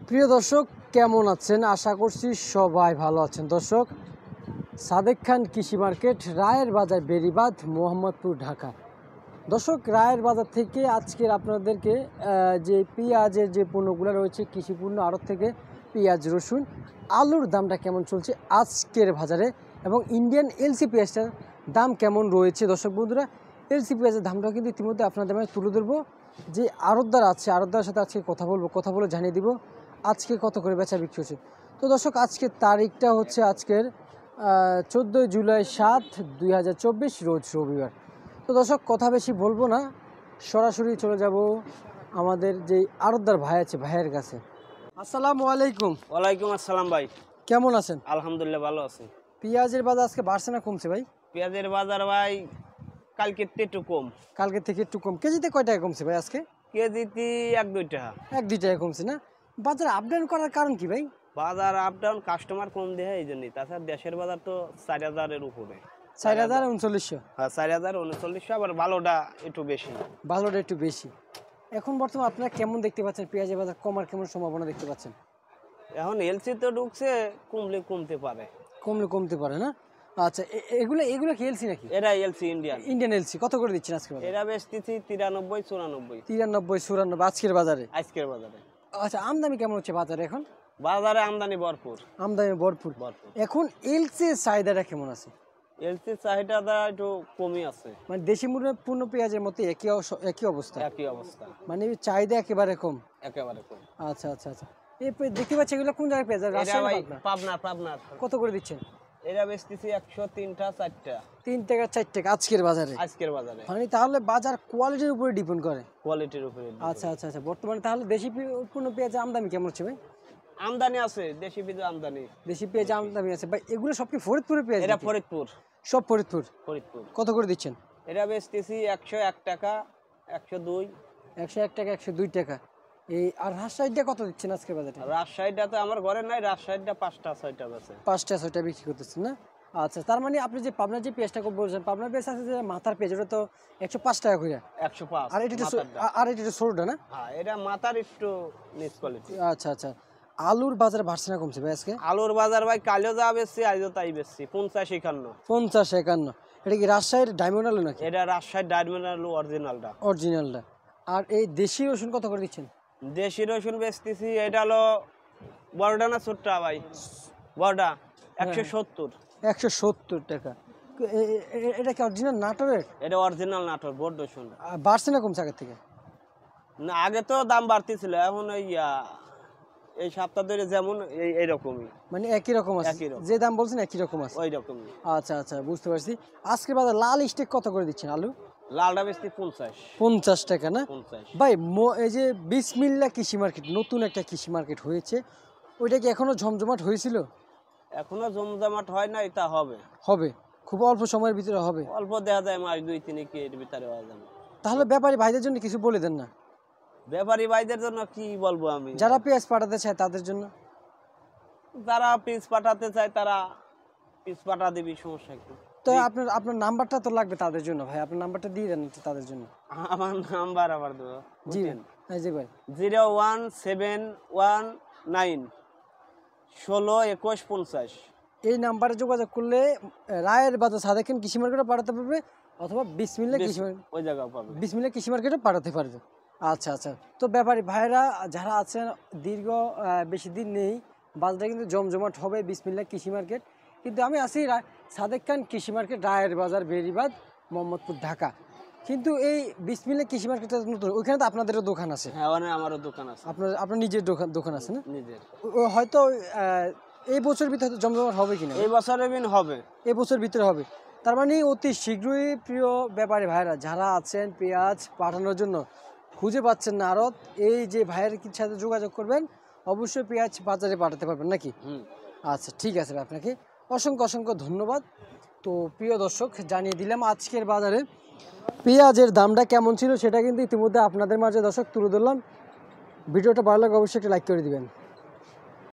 প্রিয় দর্শক কেমন আছেন? আশা করছি সবাই ভালো আছেন। দর্শক, সাদেক খান কৃষি মার্কেট, রায়ের বাজার, বেরিবাঁধ, মোহাম্মদপুর, ঢাকা। দর্শক, রায়ের বাজার থেকে আজকের আপনাদেরকে যে পেঁয়াজের যে পণ্যগুলো রয়েছে, কৃষি পণ্য আড়ত থেকে পেঁয়াজ, রসুন, আলুর দামটা কেমন চলছে আজকের বাজারে এবং ইন্ডিয়ান এলসি পেঁয়াজটার দাম কেমন রয়েছে। দর্শক বন্ধুরা, এলসি পেঁয়াজের দামটাও কিন্তু ইতিমধ্যে আপনাদের মাঝে তুলে ধরবো। যে আড়তদার আছে, আড়তদারের সাথে আজকে কথা বলে জানিয়ে দিব আজকে কত করে বেচা বিক্রি হচ্ছে। তো দর্শক, আজকের তারিখটা হচ্ছে আজকের 14 জুলাই 7, 2024, রোজ রবিবার। তো দর্শক, কথা বেশি বলবো না, সরাসরি চলে যাব আমাদের যে আড়তদার ভাই আছে ভাইয়ের কাছে। আসসালামু আলাইকুম। ওয়ালাইকুম আসসালাম ভাই, কেমন আছেন? আলহামদুলিল্লাহ ভালো আছি। পেঁয়াজের বাজার আজকে বাড়ছে না কমছে ভাই? পেঁয়াজের বাজার ভাই কালকে একটু কম, কালকে থেকে একটু কম। কেজিতে কয় টাকা কমছে ভাই আজকে? কেজিতে 1-2 টাকা। 1-2 টাকা কমছে না? বাজার আপডাউন করার কারণ কি ভাই? বাজার আপ ডাউন, কাস্টমার কম দেয় এই জন্যই। তাছাড়া দেশের বাজার তো 4000-এর উপরে। 4000-3900। হ্যাঁ, 4000-3900, আবার ভালোটা একটু বেশি। ভালোটা একটু বেশি। এখন বর্তমানে আপনারা কেমন দেখতে পাচ্ছেন পেঁয়াজের বাজার কমার কেমন সম্ভাবনা দেখতে পাচ্ছেন? এখন এলসি তো ঢুকছে, কমতে পারে। কমলে কমতে পারে না? আচ্ছা, এগুলো কি এলসি নাকি? এরা এলসি ইন্ডিয়ান। ইন্ডিয়ান এলসি কত করে দিচ্ছেন আজকে বাজারে? এরা বেচতেছি 93-94। 93-94 আজকের বাজারে। আজকের বাজারে। আচ্ছা, আমদানি কেমন হচ্ছে বাজারে এখন? বাজারে আমদানি ভরপুর। আমদানি ভরপুর। এখন এলসি চাহিদাটা কেমন আছে? এলসি চাহিদাটা একটু কমই আছে। মানে দেশি পূর্ণ পেঁয়াজের মতো একই অবস্থা। একই অবস্থা, মানে চাহিদা একেবারে কম। একেবারে কম। আচ্ছা আচ্ছা আচ্ছা। এই দেখতে পাচ্ছি এগুলো কোন জায়গায় পেঁয়াজ? রাজশাহী, পাবনা। কত করে দিচ্ছেন? এরা বেচতেছি 103-4টা। 3 টাকা 4 টাকা আজকের বাজারে। আজকের বাজারে। মানে তাহলে বাজার কোয়ালিটির উপরে ডিপেন্ড করে। কোয়ালিটির উপরে। আচ্ছা আচ্ছা আচ্ছা। বর্তমানে তাহলে দেশি পূর্ণ পেঁয়াজের আমদানি কেমন হচ্ছে ভাই? আমদানি আছে, দেশি পেঁয়াজ আমদানি। দেশি পেঁয়াজ আমদানি আছে ভাই। এগুলো সব কি ফরিদপুরের পেঁয়াজ? এরা ফরিদপুর। সব ফরিদপুর। ফরিদপুর। কত করে দিচ্ছেন? এরা বেচতেছি 101 টাকা, 102। 101 টাকা, 102 টাকা। এই আর রাজশাহীটা কত দিচ্ছেন আজকে বাজারে? রাজশাহীটা তো আমার ঘরে নাই, রাজশাহীটা 5টা-6টা বেচে। 5টা-6টা বিক্রি করতেছেন না? আচ্ছা, তার মানে আপনি যে পাবনার যে পেঁয়াজটা বলছেন, পাবনার পেঁয়াজ আছে যে মাথার পেঁয়াজ, ওটা তো 105 টাকা করে। 105। আর এটা ছোটটা না? হ্যাঁ, এটা মাথার একটু নিচ কোয়ালিটি। আচ্ছা আচ্ছা। আলুর বাজার বাড়ছে না কমছে ভাই আজকে? আলুর বাজার ভাই কালও যা বেচছি আজও তাই বেচছি, 50-51। 50-51। এটা কি রাজশাহীর ডায়মন্ড আলু নাকি? এটা রাজশাহীর ডায়মন্ড আলু অরিজিনালটা। অরিজিনালটা। আর এই দেশি রসুন কত করে দিচ্ছেন? দেশি রসুন বেচতেছি, এটা হলো বড়টা না ছোটটা ভাই? বড়টা 170। 170 টাকা। এটা কি অরিজিনাল নাটোরের? এটা অরিজিনাল নাটোর বড় রসুন। বাড়ছে না কমছে আগের থেকে? না, আগে তো দাম বাড়তেছিল, এখন এই সপ্তাহ ধরে যেমন এইরকমই। মানে একই রকম আছে, যে দাম বলছেন একই রকম আছে। ওই রকমই। আচ্ছা আচ্ছা, বুঝতে পারছি। আজকে বাজার লাল স্টেক কত করে দিচ্ছেন আলু? লালটা বেচছি 50। 50 টাকা না 50 ভাই? এই যে বিসমিল্লাহ কৃষি মার্কেট, নতুন একটা কৃষি মার্কেট হয়েছে, ওইটা কি এখনো জমজমাট হয়েছিল? এখনো জমজমাট হয় নাই, তা হবে। হবে, খুব অল্প সময়ের ভিতরে হবে। অল্প দেখা যায়, মাস 2-3 কি এর ভিতরে হওয়া যাবে। তাহলে ব্যাপারী ভাইদের জন্য কিছু বলে দেন না। ব্যাপারী ভাইদের জন্য কি বলবো আমি? যারা পেঁয়াজ পাঠাতে চায় তাদের জন্য। যারা পিস পাঠাতে চায় তারা পিস পাঠা দিবি, সমস্যা কি? তো আপনার নাম্বারটা তো লাগবে তাদের জন্য ভাই, আপনার নাম্বারটা দিয়ে দেন তাদের জন্য। আমার নাম্বার আবার দেবো। জি ভাই। 01719 162150। এই নাম্বারে যোগাযোগ করলে রায়ের বাজার সাদেক খান কৃষি মার্কেটে পাঠাতে পারবে, অথবা বিসমিল্লাহ কৃষি ওই জায়গায় পাবে। বিসমিল্লাহ কৃষি মার্কেটে পাঠাতে পারবে। আচ্ছা আচ্ছা। তো ব্যাপারী ভাইরা যারা আছেন, দীর্ঘ বেশি দিন নেই, বাজারটা কিন্তু জমজমাট হবে বিসমিল্লাহ কৃষি মার্কেট। কিন্তু আমি আছি সাদেক খান কৃষি মার্কেট, রায়ের বাজার, বেরিবাঁধ, মোহাম্মদপুর, ঢাকা। কিন্তু এই বিসমিল্লাহ কৃষি মার্কেটটা নতুন, ওইখানে তো আপনাদেরও দোকান আছে? হ্যাঁ, আমারও দোকান আছে। আপনার নিজের দোকান আছে না? নিজের। হয়তো এই বছর ভিতরে জমজমাট হবে কিনা? এই বছরের দিন হবে, এই বছর ভিতরে হবে। তার মানে অতি শীঘ্রই প্রিয় ব্যাপারী ভাইরা যারা আছেন পেঁয়াজ পাঠানোর জন্য খুঁজে পাচ্ছেন না আড়ত, এই যে ভাইয়ের সাথে যোগাযোগ করবেন, অবশ্যই পেঁয়াজ বাজারে পাঠাতে পারবেন নাকি? আচ্ছা, ঠিক আছে ভাই, আপনাকে অসংখ্য ধন্যবাদ। তো প্রিয় দর্শক, জানিয়ে দিলাম আজকের বাজারে পেঁয়াজের দামটা কেমন ছিল, সেটা কিন্তু ইতিমধ্যে আপনাদের মাঝে দর্শক তুলে ধরলাম। ভিডিওটা ভালো লাগে অবশ্যই একটা লাইক করে দিবেন।